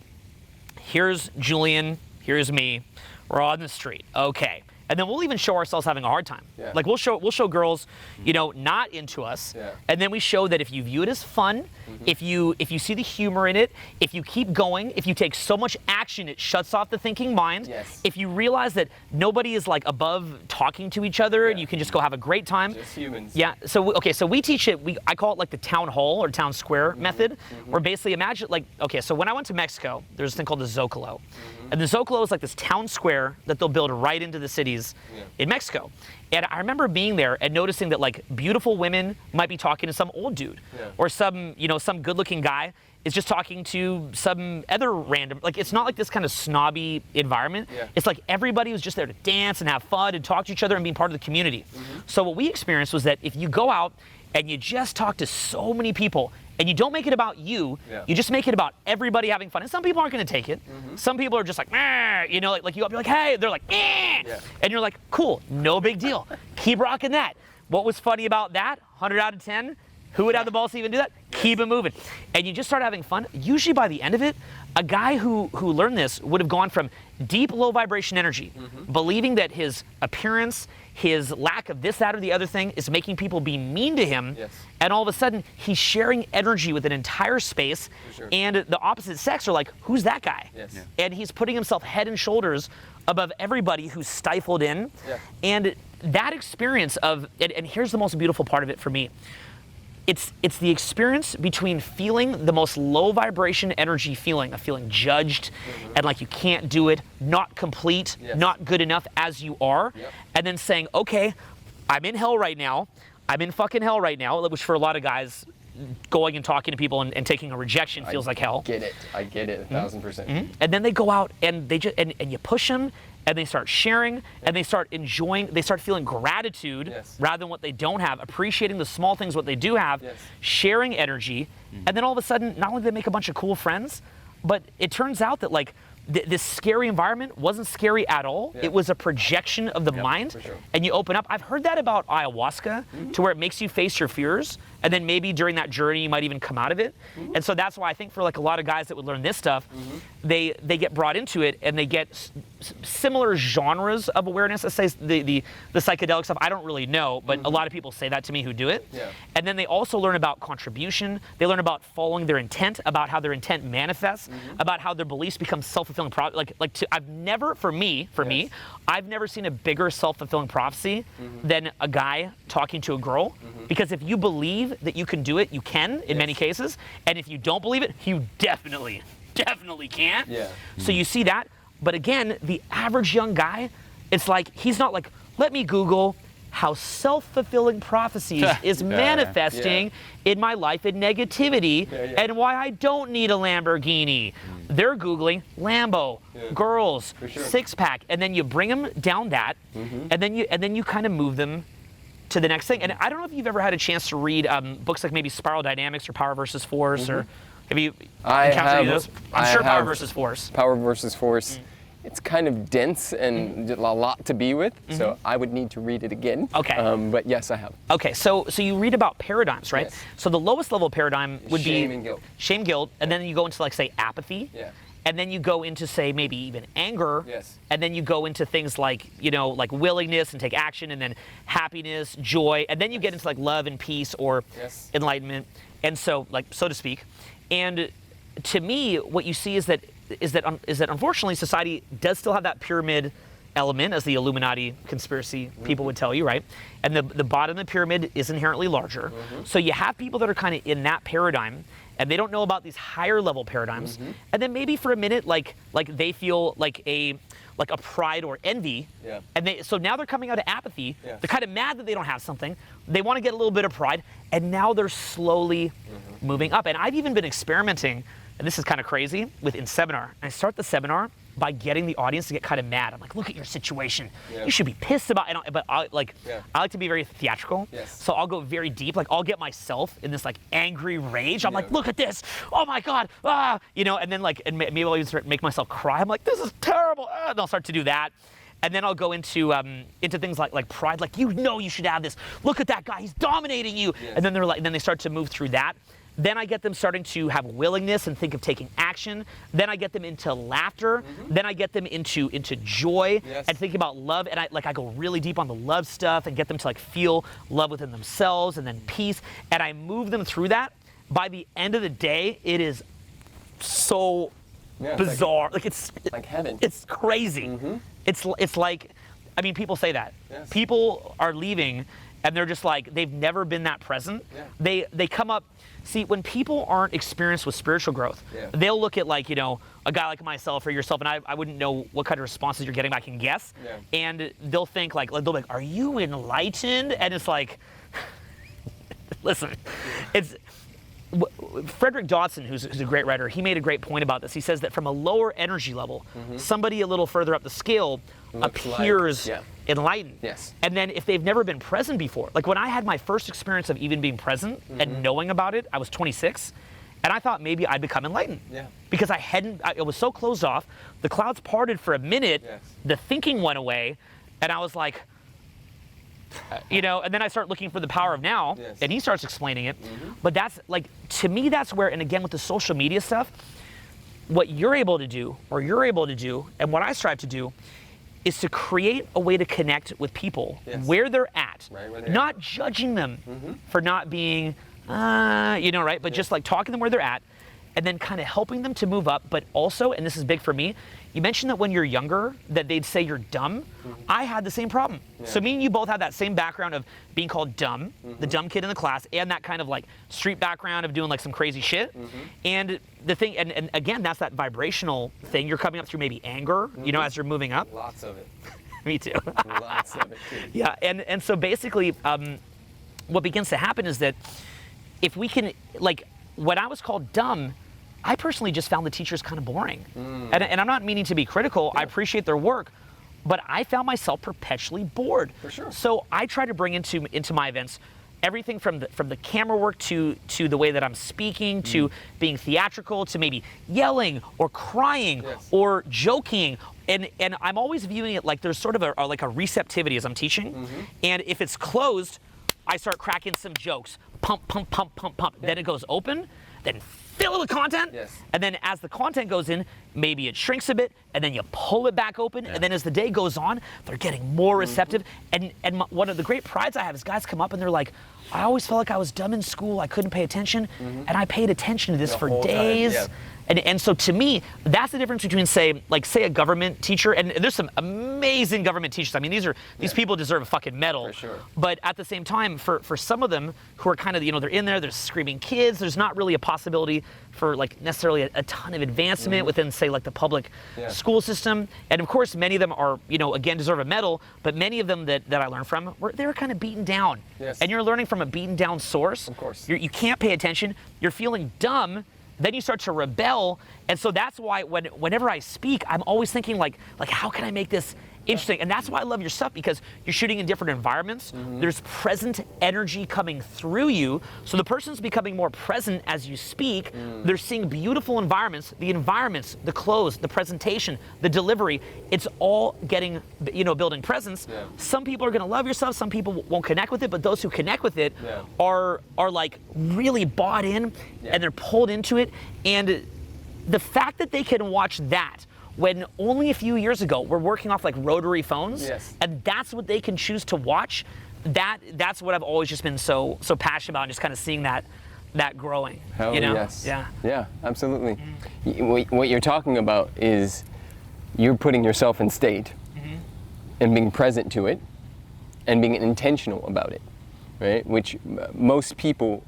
here's Julien, here's me. We're on the street. Okay. And then we'll even show ourselves having a hard time. Like we'll show girls, you know, not into us. And then we show that if you view it as fun, if you see the humor in it, if you keep going, if you take so much action, it shuts off the thinking mind. If you realize that nobody is like above talking to each other and you can just go have a great time. Just humans. So we teach it, I call it like the town hall or town square method, where basically imagine like, okay, so when I went to Mexico, there's this thing called the Zocalo. And the Zocalo is like this town square that they'll build right into the cities in Mexico. And I remember being there and noticing that like beautiful women might be talking to some old dude or some good-looking guy is just talking to some other random, like it's not like this kind of snobby environment. It's like everybody was just there to dance and have fun and talk to each other and be part of the community. So what we experienced was that if you go out and you just talk to so many people and you don't make it about you, you just make it about everybody having fun. And some people aren't going to take it. Some people are just like, you know, like you go up, you're like, hey, they're like, and you're like, cool, no big deal. Keep rocking that. What was funny about that? 100 out of 10. Who would have the balls to even do that? Keep it moving. And you just start having fun. Usually by the end of it, a guy who learned this would have gone from deep low vibration energy, believing that his appearance, his lack of this, that, or the other thing is making people be mean to him. And all of a sudden, he's sharing energy with an entire space. And the opposite sex are like, who's that guy? And he's putting himself head and shoulders above everybody who's stifled in. And that experience of, and here's the most beautiful part of it for me, it's the experience between feeling the most low vibration energy feeling, of feeling judged and like you can't do it, not complete, not good enough as you are, and then saying, okay, I'm in hell right now, I'm in fucking hell right now, which for a lot of guys, going and talking to people and taking a rejection feels like hell. I get it, 1,000%. And then they go out and they just, and you push them, and they start sharing, and they start enjoying, they start feeling gratitude rather than what they don't have, appreciating the small things, what they do have, sharing energy, and then all of a sudden, not only do they make a bunch of cool friends, but it turns out that like, this scary environment wasn't scary at all. It was a projection of the mind, and you open up. I've heard that about ayahuasca, to where it makes you face your fears, and then maybe during that journey you might even come out of it. And so that's why I think for like a lot of guys that would learn this stuff, they get brought into it, and they get similar genres of awareness. Let's say the psychedelic stuff, I don't really know, but a lot of people say that to me who do it. And then they also learn about contribution. They learn about following their intent, about how their intent manifests, about how their beliefs become self-fulfilling prophecy. I've never, for me, I've never seen a bigger self-fulfilling prophecy than a guy talking to a girl. Because if you believe that you can do it, you can in many cases. And if you don't believe it, you definitely can't. So you see that. But again, the average young guy, it's like, he's not like, let me Google how self-fulfilling prophecies is manifesting in my life in negativity and why I don't need a Lamborghini. They're Googling Lambo, girls, six-pack, and then you bring them down that, and then you kind of move them to the next thing. And I don't know if you've ever had a chance to read books like maybe Spiral Dynamics or Power versus Force, or have you encountered any of those? I'm sure Power versus Force. Power versus Force. It's kind of dense and a lot to be with, so I would need to read it again. Okay. But yes, I have. Okay, so you read about paradigms, right? Yes. So the lowest level paradigm would Shame be and guilt. Shame, guilt, and then you go into like say apathy. Yeah. And then you go into say maybe even anger. Yes. And then you go into things like, you know, like willingness and take action, and then happiness, joy, and then you get into like love and peace or enlightenment, and so like so to speak. And to me, what you see is that unfortunately society does still have that pyramid element, as the Illuminati conspiracy people would tell you, right? And the bottom of the pyramid is inherently larger. So you have people that are kind of in that paradigm, and they don't know about these higher level paradigms. And then maybe for a minute, like they feel like a pride or envy, and so now they're coming out of apathy. They're kind of mad that they don't have something. They want to get a little bit of pride, and now they're slowly moving up. And I've even been experimenting, and this is kind of crazy, in seminar. I start the seminar by getting the audience to get kind of mad. I'm like, look at your situation. You should be pissed about it. But I like to be very theatrical. So I'll go very deep. Like I'll get myself in this like angry rage. I'm like, look at this. Oh my God. Ah, you know, and then like, and maybe I'll even start make myself cry. I'm like, this is terrible. And I'll start to do that. And then I'll go into things like pride, like, you know, you should have this. Look at that guy, he's dominating you. And then then they start to move through that. Then I get them starting to have willingness and think of taking action. Then I get them into laughter. Then I get them into joy and thinking about love. And I go really deep on the love stuff and get them to like feel love within themselves, and then peace. And I move them through that. By the end of the day, it is so bizarre. It's like heaven. It's crazy. It's like, I mean, people say that. People are leaving and they're just like, they've never been that present. They come up. See, when people aren't experienced with spiritual growth, they'll look at like, you know, a guy like myself or yourself, and I wouldn't know what kind of responses you're getting, but I can guess. And they'll think like, they'll be like, are you enlightened? And it's like, listen, it's, Frederick Dodson, who's a great writer, he made a great point about this. He says that from a lower energy level, somebody a little further up the scale appears enlightened. And then if they've never been present before, like when I had my first experience of even being present and knowing about it, I was 26, and I thought maybe I'd become enlightened. Because it was so closed off, the clouds parted for a minute, the thinking went away, and I was like, you know, and then I start looking for the power of now, and he starts explaining it. But that's like, to me, that's where, and again with the social media stuff, what you're able to do, and what I strive to do, is to create a way to connect with people where they're at, not judging them for not being, you know, right? But just like talking to them where they're at, and then kind of helping them to move up. But also, and this is big for me, you mentioned that when you're younger, that they'd say you're dumb. I had the same problem. So me and you both had that same background of being called dumb, the dumb kid in the class, and that kind of like street background of doing like some crazy shit. And the thing, and again, that's that vibrational thing. You're coming up through maybe anger, you know, as you're moving up. Lots of it. Me too. Lots of it too. Yeah, and so basically, what begins to happen is that if we can, like, when I was called dumb, I personally just found the teachers kind of boring. And I'm not meaning to be critical. I appreciate their work, but I found myself perpetually bored. For sure. So I try to bring into my events everything from the camera work to the way that I'm speaking, to being theatrical, to maybe yelling or crying or joking. And I'm always viewing it like there's sort of a receptivity as I'm teaching. And if it's closed, I start cracking some jokes. Pump, pump, pump, pump, pump. Then it goes open, then fill it with content, and then as the content goes in, maybe it shrinks a bit, and then you pull it back open, and then as the day goes on, they're getting more receptive. And one of the great prides I have is guys come up and they're like, I always felt like I was dumb in school, I couldn't pay attention, and I paid attention to this for days, And so to me, that's the difference between say a government teacher, and there's some amazing government teachers. I mean, these people deserve a fucking medal. For sure. But at the same time, for some of them who are kind of, they're in there, they're screaming kids, there's not really a possibility for like necessarily a ton of advancement within say like the public school system. And of course, many of them are, again, deserve a medal, but many of them that I learned from, they were kind of beaten down. Yes. And you're learning from a beaten down source. Of course. You can't pay attention, you're feeling dumb, then you start to rebel. And so that's why whenever I speak, I'm always thinking like how can I make this interesting? And that's why I love your stuff, because you're shooting in different environments. There's present energy coming through you. So the person's becoming more present as you speak. They're seeing beautiful environments, the clothes, the presentation, the delivery. It's all getting, building presence. Yeah. Some people are gonna love your stuff, some people won't connect with it, but those who connect with it are like really bought in and they're pulled into it. And the fact that they can watch that when only a few years ago we're working off like rotary phones, and that's what they can choose to watch, that's what I've always just been so passionate about, and just kind of seeing that growing. Hell yes. Yeah. Yeah, absolutely. What you're talking about is you're putting yourself in state and being present to it and being intentional about it, right? Which most people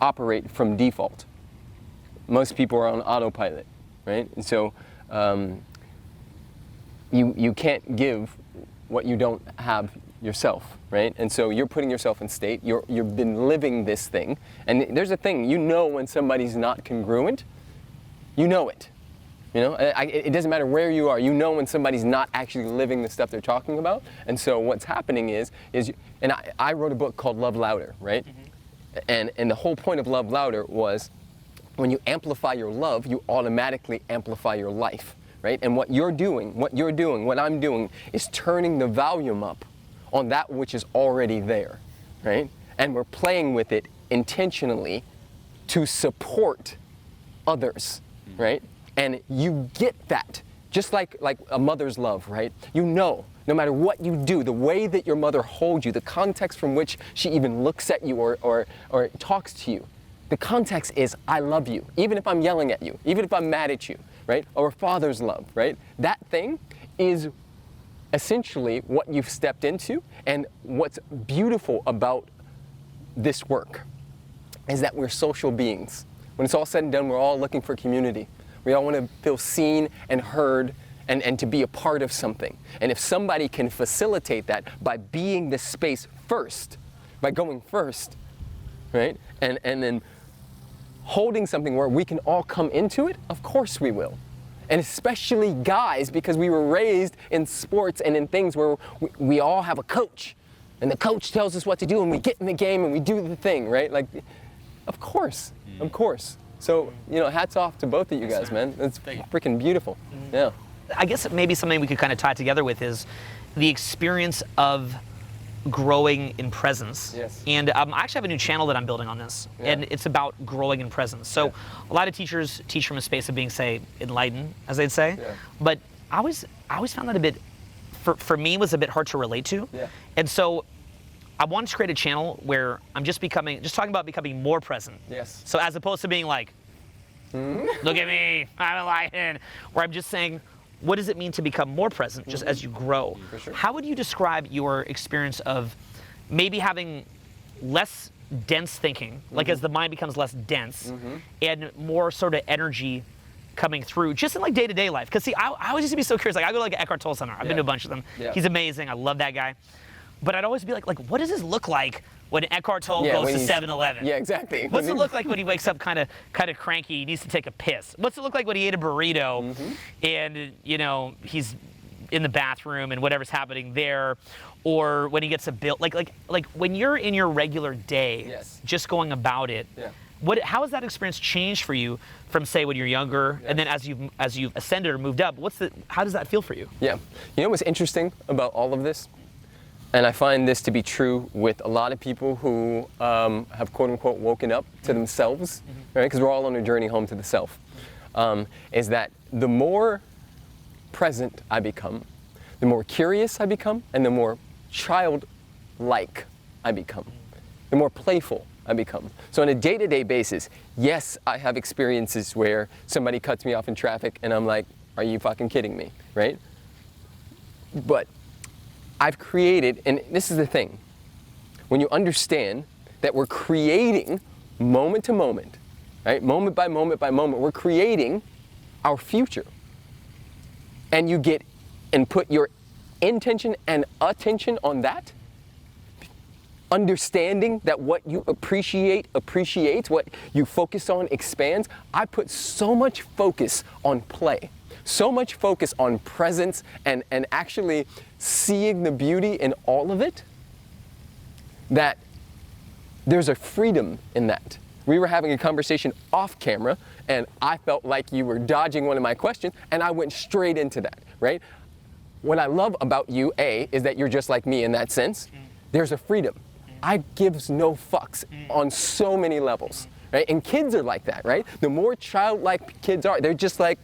operate from default. Most people are on autopilot, right? And so you can't give what you don't have yourself, right? And so you're putting yourself in state. You've been living this thing, and there's a thing, when somebody's not congruent. You know it. It doesn't matter where you are. When somebody's not actually living the stuff they're talking about. And so what's happening is and I wrote a book called Love Louder, right? And the whole point of Love Louder was, when you amplify your love, you automatically amplify your life, right? And what I'm doing is turning the volume up on that which is already there, right? And we're playing with it intentionally to support others, right? And you get that, just like a mother's love, right? No matter what you do, the way that your mother holds you, the context from which she even looks at you or talks to you, the context is, I love you, even if I'm yelling at you, even if I'm mad at you, right? Or a father's love, right? That thing is essentially what you've stepped into. And what's beautiful about this work is that we're social beings. When it's all said and done, we're all looking for community. We all want to feel seen and heard and to be a part of something. And if somebody can facilitate that by being the space first, by going first, right? And then holding something where we can all come into it, of course we will. And especially guys, because we were raised in sports and in things where we all have a coach, and the coach tells us what to do, and we get in the game and we do the thing, right? Like, of course. So, hats off to both of you guys, man. It's freaking beautiful. Yeah. I guess maybe something we could kind of tie together with is the experience of growing in presence. Yes. And I actually have a new channel that I'm building on this, and it's about growing in presence. So a lot of teachers teach from a space of being, say, enlightened, as they'd say. Yeah. But I always found that a bit, for me, was a bit hard to relate to. Yeah. And so I wanted to create a channel where I'm just talking about becoming more present. Yes. So as opposed to being like, look at me, I'm enlightened, where I'm just saying, what does it mean to become more present just as you grow? For sure. How would you describe your experience of maybe having less dense thinking, like as the mind becomes less dense, and more sort of energy coming through, just in like day-to-day life? Because see, I always used to be so curious. Like I go to like Eckhart Tolle seminar. I've been to a bunch of them. Yeah. He's amazing. I love that guy. But I'd always be like, what does this look like when Eckhart Tolle goes to 7-Eleven? Yeah, exactly. What's it look like when he wakes up kind of cranky, he needs to take a piss? What's it look like when he ate a burrito and, he's in the bathroom and whatever's happening there? Or when he gets a bill, like when you're in your regular day, just going about it, how has that experience changed for you from, say, when you're younger, and then as you've ascended or moved up? How does that feel for you? Yeah. You know what's interesting about all of this? And I find this to be true with a lot of people who have quote unquote woken up to themselves, right? Because we're all on a journey home to the self. Is that the more present I become, the more curious I become, and the more childlike I become, the more playful I become. So on a day-to-day basis, yes, I have experiences where somebody cuts me off in traffic and I'm like, are you fucking kidding me, right? But I've created, and this is the thing, when you understand that we're creating moment to moment, right? Moment by moment by moment, we're creating our future. And you get and put your intention and attention on that, understanding that what you appreciate appreciates, what you focus on expands. I put so much focus on play, so much focus on presence and actually seeing the beauty in all of it, that there's a freedom in that. We were having a conversation off camera and I felt like you were dodging one of my questions and I went straight into that, right? What I love about you, A, is that you're just like me in that sense. There's a freedom. I gives no fucks on so many levels, right? And kids are like that, right? The more childlike kids are, they're just like,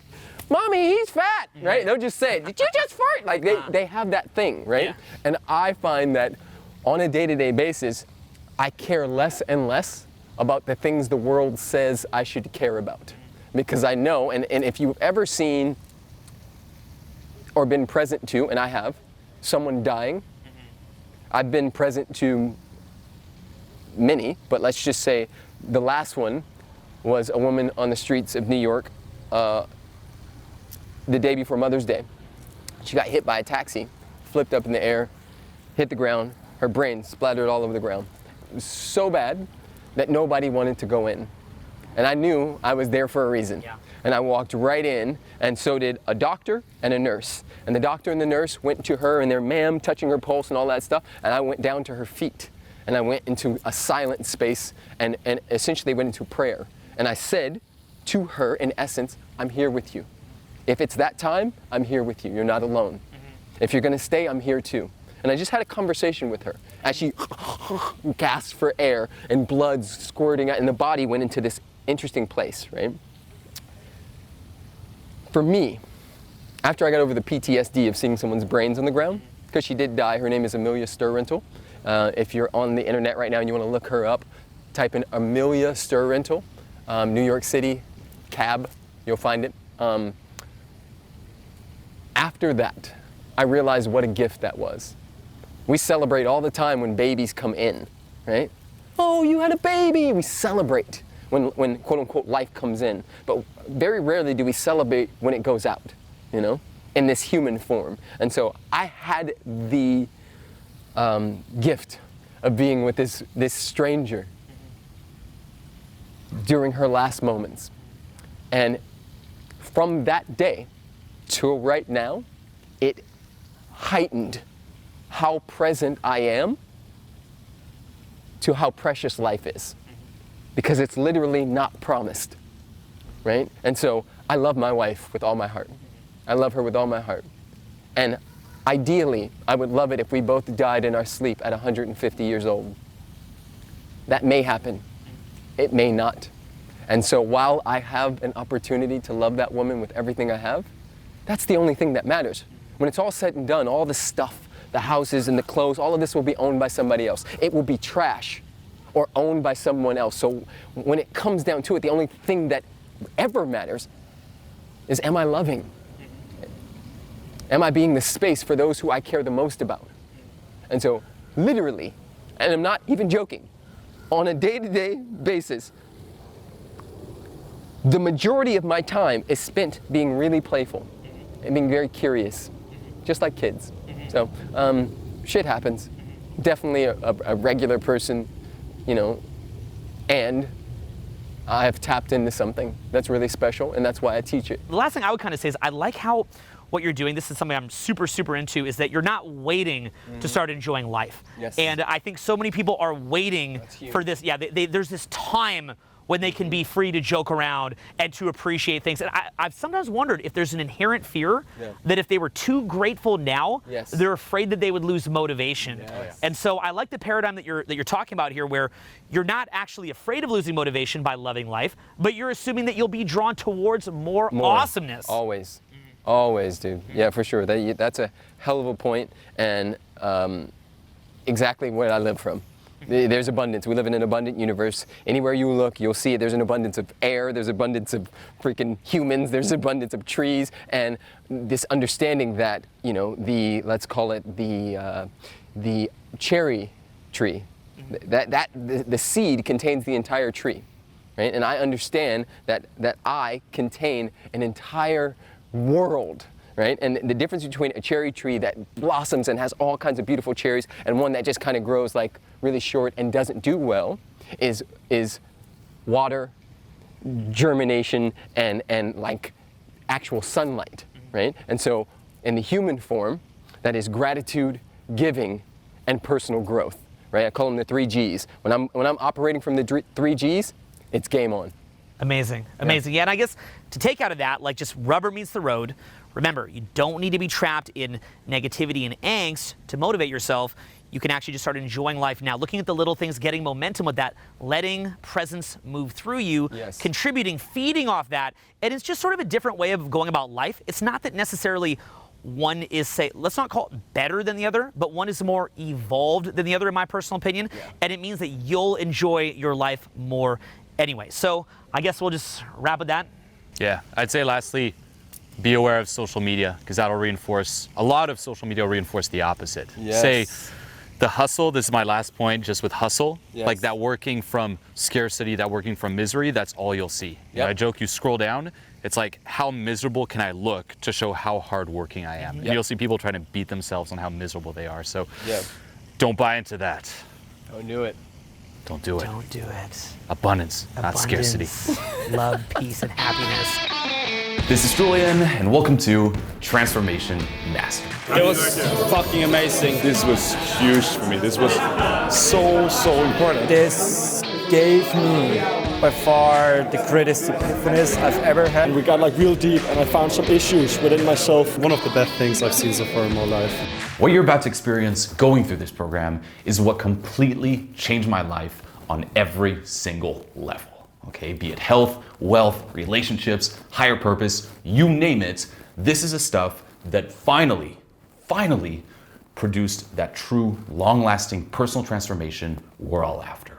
Mommy, he's fat, right? They'll just say, did you just fart? Like they have that thing, right? Yeah. And I find that on a day-to-day basis, I care less and less about the things the world says I should care about. Because I know, and if you've ever seen or been present to, and I have, someone dying, I've been present to many, but let's just say the last one was a woman on the streets of New York the day before Mother's Day. She got hit by a taxi, flipped up in the air, hit the ground, her brain splattered all over the ground. It was so bad that nobody wanted to go in. And I knew I was there for a reason. Yeah. And I walked right in, and so did a doctor and a nurse. And the doctor and the nurse went to her and they're ma'am, touching her pulse and all that stuff, and I went down to her feet. And I went into a silent space and essentially went into prayer. And I said to her, in essence, I'm here with you. If it's that time, I'm here with you. You're not alone. If you're gonna stay, I'm here too. And I just had a conversation with her as she gasped for air and blood squirting out and the body went into this interesting place, right? For me, after I got over the PTSD of seeing someone's brains on the ground, because she did die, her name is Amelia Sturrental. If you're on the internet right now and you wanna look her up, type in Amelia Sturrental, New York City, cab, you'll find it. After that, I realized what a gift that was. We celebrate all the time when babies come in, right? Oh, you had a baby! We celebrate when quote unquote life comes in. But very rarely do we celebrate when it goes out, you know, in this human form. And so I had the gift of being with this stranger during her last moments. And from that day till right now, it heightened how present I am to how precious life is. Because it's literally not promised, right? And so I love my wife with all my heart. I love her with all my heart. And ideally, I would love it if we both died in our sleep at 150 years old. That may happen. It may not. And so while I have an opportunity to love that woman with everything I have, that's the only thing that matters. When it's all said and done, all the stuff, the houses and the clothes, all of this will be owned by somebody else. It will be trash or owned by someone else. So when it comes down to it, the only thing that ever matters is, am I loving? Am I being the space for those who I care the most about? And so literally, and I'm not even joking, on a day-to-day basis, the majority of my time is spent being really playful and being very curious, just like kids. So shit happens. Definitely a regular person, you know, and I have tapped into something that's really special, and that's why I teach it. The last thing I would kind of say is I like how what you're doing, this is something I'm super, super into, is that you're not waiting to start enjoying life. Yes. And I think so many people are waiting for this. Yeah, there's this time when they can be free to joke around and to appreciate things. And I've sometimes wondered if there's an inherent fear that if they were too grateful now, they're afraid that they would lose motivation. Yes. And so I like the paradigm that you're talking about here, where you're not actually afraid of losing motivation by loving life, but you're assuming that you'll be drawn towards more awesomeness. Always. Always, dude. Yeah, for sure. That's a hell of a point, and exactly what I live from. There's abundance. We live in an abundant universe. Anywhere you look, you'll see it. There's an abundance of air. There's abundance of freaking humans. There's abundance of trees. And this understanding that, you know, let's call it the cherry tree, the seed contains the entire tree, right? And I understand that I contain an entire world. Right? And the difference between a cherry tree that blossoms and has all kinds of beautiful cherries and one that just kind of grows like really short and doesn't do well is water, germination, and like actual sunlight, right? And so in the human form, that is gratitude, giving, and personal growth, right? I call them the 3 Gs. When I'm operating from the 3 Gs, it's game on. Amazing. Yeah, and I guess to take out of that, like just rubber meets the road. Remember, you don't need to be trapped in negativity and angst to motivate yourself. You can actually just start enjoying life now, looking at the little things, getting momentum with that, letting presence move through you, contributing, feeding off that. And it's just sort of a different way of going about life. It's not that necessarily one is, say, let's not call it better than the other, but one is more evolved than the other, in my personal opinion. And it means that you'll enjoy your life more anyway. So I guess we'll just wrap with that. Yeah, I'd say lastly, be aware of social media, because that'll reinforce, a lot of social media will reinforce the opposite. Say, the hustle, this is my last point, just with hustle, like that working from scarcity, that working from misery, that's all you'll see. You know, I joke, you scroll down, it's like, how miserable can I look to show how hardworking I am? And you'll see people trying to beat themselves on how miserable they are. So don't buy into that. Don't do it. Don't do it. Don't do it. Abundance, not scarcity. Love, peace, and happiness. This is Julien, and welcome to Transformation Master. It was fucking amazing. This was huge for me. This was so important. This gave me by far the greatest epiphanies I've ever had. We got like real deep, and I found some issues within myself. One of the best things I've seen so far in my life. What you're about to experience going through this program is what completely changed my life on every single level. Okay, be it health, wealth, relationships, higher purpose, you name it. This is the stuff that finally produced that true, long-lasting personal transformation we're all after.